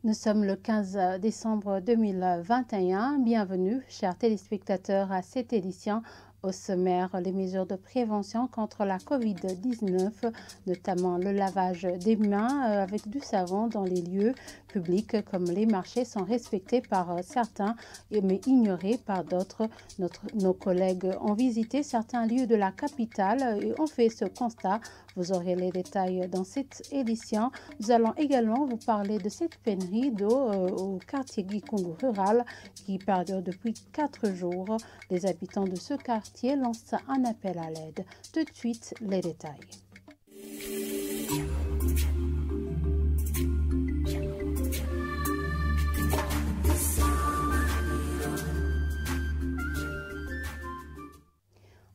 Nous sommes le 15 décembre 2021. Bienvenue, chers téléspectateurs, à cette édition. Au sommaire, les mesures de prévention contre la COVID-19, notamment le lavage des mains avec du savon dans les lieux publics comme les marchés, sont respectés par certains mais ignorés par d'autres. Nos collègues ont visité certains lieux de la capitale et ont fait ce constat. Vous aurez les détails dans cette édition. Nous allons également vous parler de cette pénurie d'eau au quartier Gikungu rural qui perdure depuis 4 jours. Les habitants de ce quartier lancent un appel à l'aide. Tout de suite, les détails.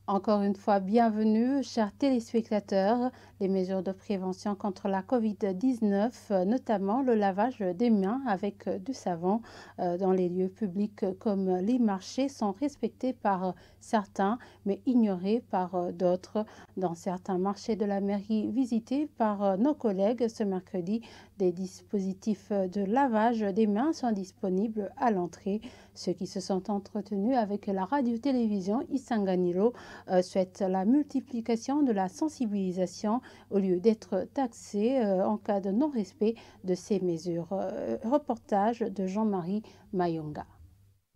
Encore une fois, bienvenue, chers téléspectateurs. Les mesures de prévention contre la COVID-19, notamment le lavage des mains avec du savon dans les lieux publics comme les marchés, sont respectés par certains, mais ignorés par d'autres. Dans certains marchés de la mairie visités par nos collègues ce mercredi, des dispositifs de lavage des mains sont disponibles à l'entrée. Ceux qui se sont entretenus avec la radio-télévision Isanganiro souhaitent la multiplication de la sensibilisation au lieu d'être taxés en cas de non-respect de ces mesures. Reportage de Jean-Marie Mayonga.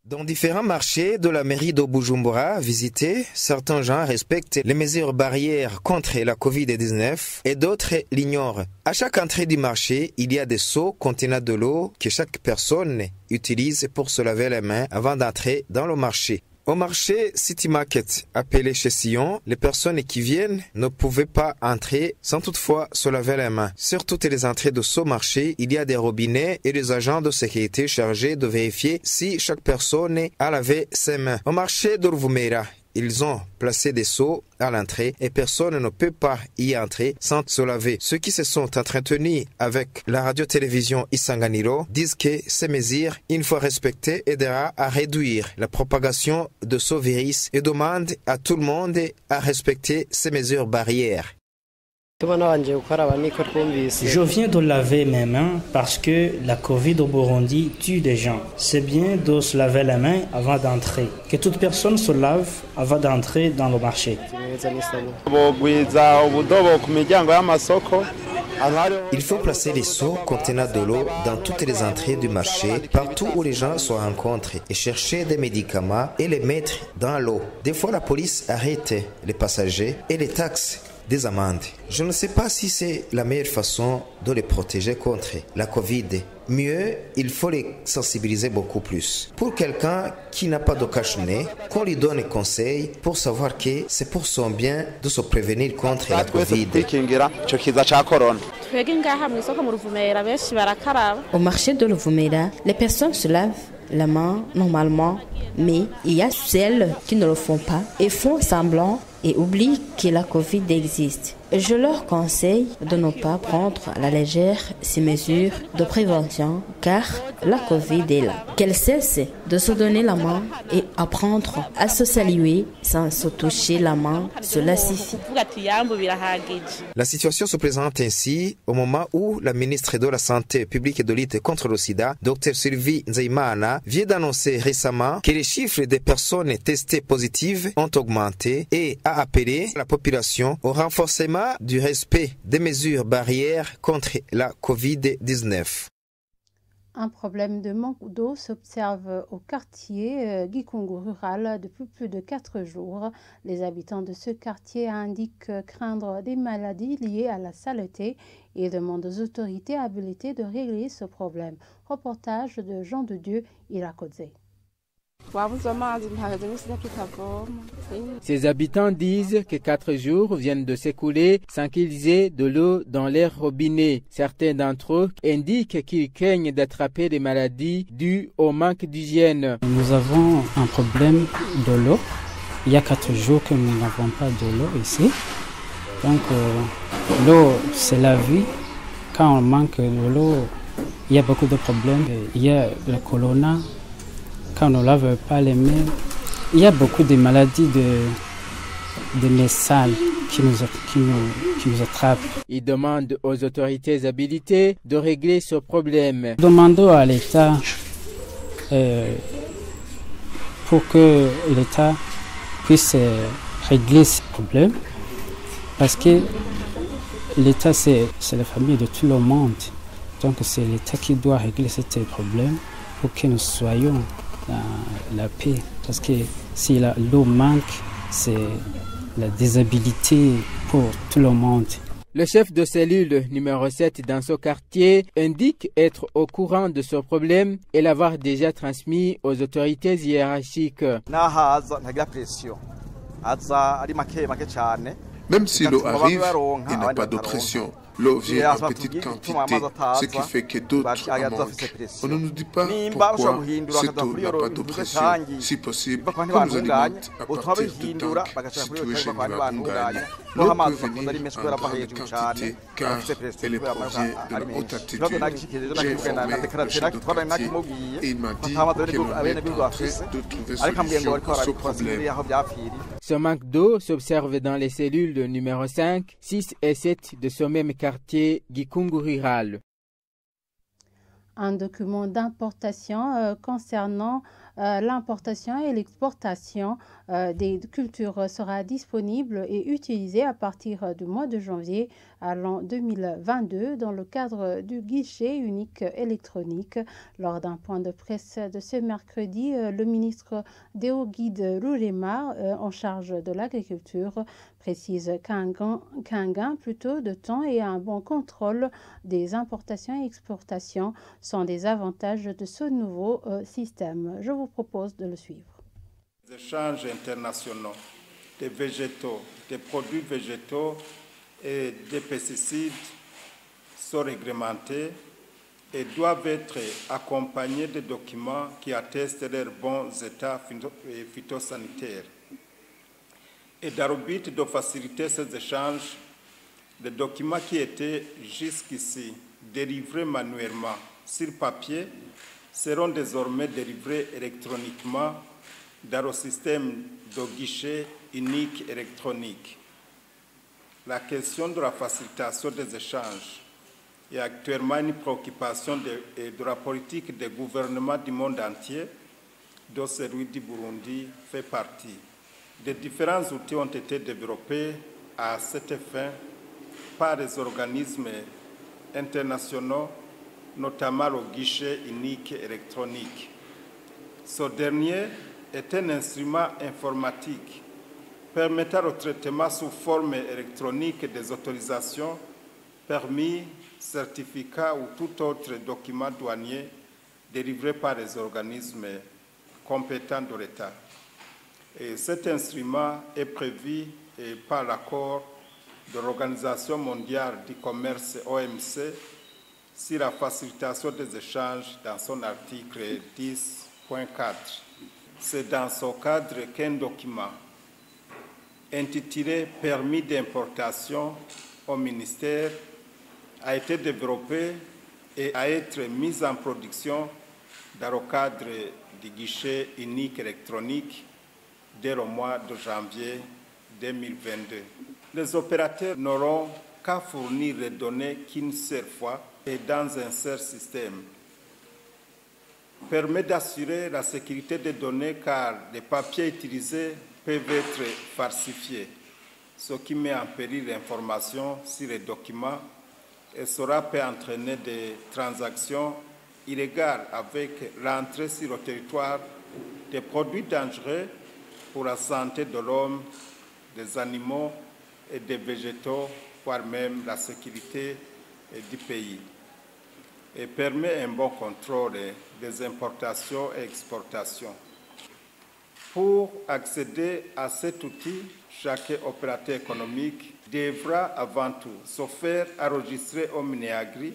Dans différents marchés de la mairie de Bujumbura visités, certains gens respectent les mesures barrières contre la COVID-19 et d'autres l'ignorent. À chaque entrée du marché, il y a des seaux contenant de l'eau que chaque personne utilise pour se laver les mains avant d'entrer dans le marché. Au marché City Market, appelé chez Sion, les personnes qui viennent ne pouvaient pas entrer sans toutefois se laver les mains. Sur toutes les entrées de ce marché, il y a des robinets et des agents de sécurité chargés de vérifier si chaque personne a lavé ses mains. Au marché de Ruvumera, ils ont placé des seaux à l'entrée et personne ne peut pas y entrer sans se laver. Ceux qui se sont entretenus avec la radio-télévision Isanganiro disent que ces mesures, une fois respectées, aidera à réduire la propagation de ce virus et demandent à tout le monde à respecter ces mesures barrières. Je viens de laver mes mains parce que la Covid au Burundi tue des gens. C'est bien de se laver les mains avant d'entrer. Que toute personne se lave avant d'entrer dans le marché. Il faut placer les seaux contenant de l'eau dans toutes les entrées du marché, partout où les gens se rencontrent, et chercher des médicaments et les mettre dans l'eau. Des fois, la police arrête les passagers et les taxe des amendes. Je ne sais pas si c'est la meilleure façon de les protéger contre la Covid. Mieux, il faut les sensibiliser beaucoup plus. Pour quelqu'un qui n'a pas de cache-nez, qu'on lui donne des conseils pour savoir que c'est pour son bien de se prévenir contre la Covid. Au marché de Ruvumera, les personnes se lavent la main normalement, mais il y a celles qui ne le font pas et font semblant et oublient que la Covid existe. Je leur conseille de ne pas prendre à la légère ces mesures de prévention car la Covid est là. Qu'elles cessent de se donner la main et apprendre à se saluer sans se toucher la main, cela suffit. La situation se présente ainsi au moment où la ministre de la Santé publique et de lutte contre le sida, Dr Sylvie Nzeimana, vient d'annoncer récemment que les chiffres des personnes testées positives ont augmenté et a appelé la population au renforcement du respect des mesures barrières contre la COVID-19. Un problème de manque d'eau s'observe au quartier Gikungu rural depuis plus de 4 jours. Les habitants de ce quartier indiquent craindre des maladies liées à la saleté et demandent aux autorités habilitées de régler ce problème. Reportage de Jean de Dieu Irakodze. Ces habitants disent que 4 jours viennent de s'écouler sans qu'ils aient de l'eau dans leurs robinets. Certains d'entre eux indiquent qu'ils craignent d'attraper des maladies dues au manque d'hygiène. Nous avons un problème de l'eau. Il y a 4 jours que nous n'avons pas de l'eau ici. Donc l'eau, c'est la vie. Quand on manque de l'eau, il y a beaucoup de problèmes. Il y a le corona. Quand on ne lave pas les mains, il y a beaucoup de maladies de mains sales. qui nous attrape. Il demande aux autorités habilitées de régler ce problème. Demandons à l'État pour que l'État puisse régler ce problème, parce que l'État, c'est la famille de tout le monde. Donc c'est l'État qui doit régler ce problème pour que nous soyons dans la paix. Parce que si l'eau manque, c'est la déshabilité pour tout le monde. Le chef de cellule numéro 7 dans ce quartier indique être au courant de ce problème et l'avoir déjà transmis aux autorités hiérarchiques. Même si l'eau arrive, il n'y a pas de pression. L'eau vient en petite quantité, ce qui fait que d'autres en manquent. On ne nous dit pas pourquoi cette eau n'a pas de pression. Si possible, qu'on nous alimente à partir de tanks situés chez nous à Bunganya. L'eau peut venir en grande quantité car elle provient de la haute altitude. J'ai informé le chef de quartier et il m'a dit que l'on est en train de trouver solution à ce problème. Ce manque d'eau s'observe dans les cellules numéro 5, 6 et 7 de ce même quartier Gikungu rural. Un document d'importation concernant l'importation et l'exportation des cultures sera disponible et utilisé à partir du mois de janvier à l'an 2022 dans le cadre du guichet unique électronique. Lors d'un point de presse de ce mercredi, le ministre Deogide Rurema, en charge de l'agriculture, précise qu'un gain plutôt de temps et un bon contrôle des importations et exportations sont des avantages de ce nouveau système. Je vous propose de le suivre. Les échanges internationaux des végétaux, des produits végétaux et des pesticides sont réglementés et doivent être accompagnés de documents qui attestent leurs bons états phytosanitaires. Et dans le but de faciliter ces échanges, les documents qui étaient jusqu'ici délivrés manuellement sur papier seront désormais délivrés électroniquement dans le système de guichet unique électronique. La question de la facilitation des échanges est actuellement une préoccupation de la politique des gouvernements du monde entier, dont celui du Burundi fait partie. Des différents outils ont été développés à cette fin par les organismes internationaux, notamment le guichet unique électronique. Ce dernier est un instrument informatique permettant le traitement sous forme électronique des autorisations, permis, certificats ou tout autre document douanier délivré par les organismes compétents de l'État. Et cet instrument est prévu par l'accord de l'Organisation mondiale du commerce OMC sur la facilitation des échanges dans son article 10.4. C'est dans ce cadre qu'un document intitulé « Permis d'importation au ministère » a été développé et a été mis en production dans le cadre du guichet unique électronique dès le mois de janvier 2022. Les opérateurs n'auront qu'à fournir les données qu'une seule fois et dans un seul système. Permet d'assurer la sécurité des données car les papiers utilisés peuvent être falsifiés, ce qui met en péril l'information sur les documents et cela peut entraîner des transactions illégales avec l'entrée sur le territoire des produits dangereux pour la santé de l'homme, des animaux et des végétaux, voire même la sécurité du pays. Et permet un bon contrôle des importations et exportations. Pour accéder à cet outil, chaque opérateur économique devra avant tout se faire enregistrer au Minéagri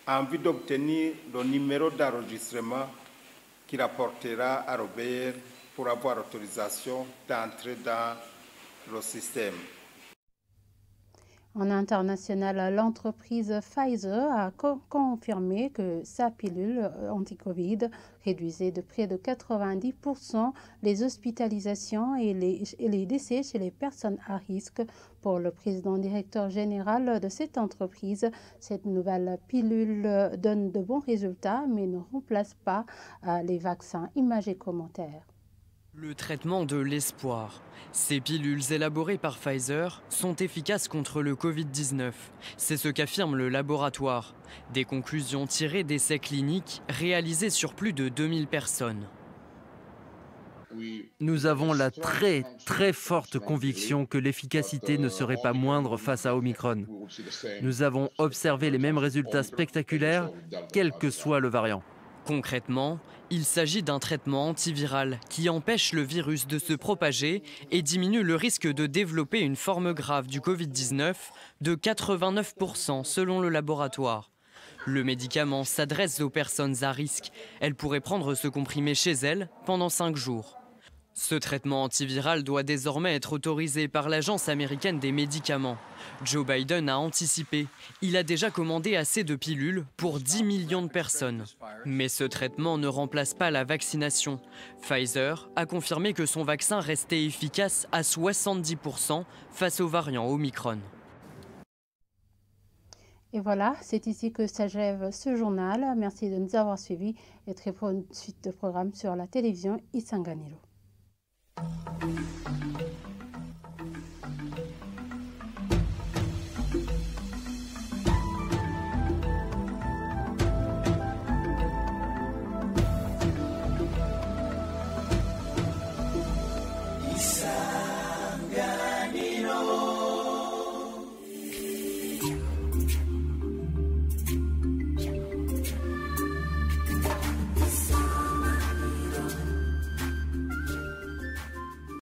en vue d'obtenir le numéro d'enregistrement qu'il apportera à l'OBR pour avoir autorisation d'entrer dans le système. En international, l'entreprise Pfizer a confirmé que sa pilule anti-Covid réduisait de près de 90% les hospitalisations et les décès chez les personnes à risque. Pour le président directeur général de cette entreprise, cette nouvelle pilule donne de bons résultats mais ne remplace pas les vaccins. Images et commentaires. Le traitement de l'espoir. Ces pilules élaborées par Pfizer sont efficaces contre le Covid-19. C'est ce qu'affirme le laboratoire. Des conclusions tirées d'essais cliniques réalisés sur plus de 2000 personnes. Nous avons la très forte conviction que l'efficacité ne serait pas moindre face à Omicron. Nous avons observé les mêmes résultats spectaculaires, quel que soit le variant. Concrètement, il s'agit d'un traitement antiviral qui empêche le virus de se propager et diminue le risque de développer une forme grave du Covid-19 de 89% selon le laboratoire. Le médicament s'adresse aux personnes à risque. Elles pourraient prendre ce comprimé chez elles pendant 5 jours. Ce traitement antiviral doit désormais être autorisé par l'Agence américaine des médicaments. Joe Biden a anticipé. Il a déjà commandé assez de pilules pour 10 millions de personnes. Mais ce traitement ne remplace pas la vaccination. Pfizer a confirmé que son vaccin restait efficace à 70% face aux variants Omicron. Et voilà, c'est ici que s'achève ce journal. Merci de nous avoir suivis et très bonne suite de programmes sur la télévision Isanganiro.